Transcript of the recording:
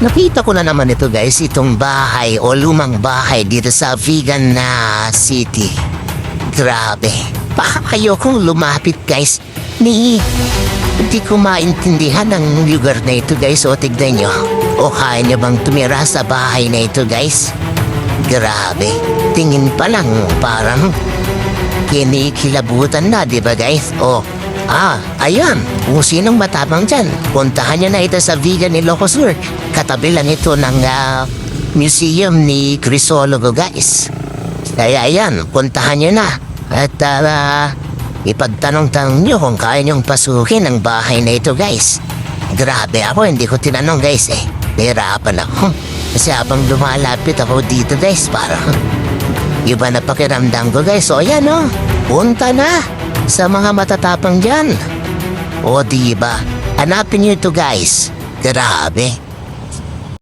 Nakita ko na naman ito guys, itong bahay o lumang bahay dito sa Vigan na City. Grabe. Baka ayokong lumapit guys. Hindi ko maintindihan ang lugar na ito guys. O tignan nyo. O kaya nyo bang tumira sa bahay na ito guys? Grabe. Tingin pa lang parang kinikilabutan na, di ba guys? Ayan. Kung sinong matapang dyan, puntahan nyo na ito sa Vigan Ilocos Sur. Katabi lang ito ng museum ni Crisologo guys. Kaya ayan, puntahan nyo na. At ipagtanong-tanong nyo kung kaya nyong pasukin ang bahay na ito guys. Grabe ako, hindi ko tinanong guys eh. Nahirapan ako. Kasi habang lumalapit ako dito guys, parang iba na pakiramdam ko guys. O yan o, punta na sa mga matatapang dyan. O diba, hanapin nyo ito guys. Grabe.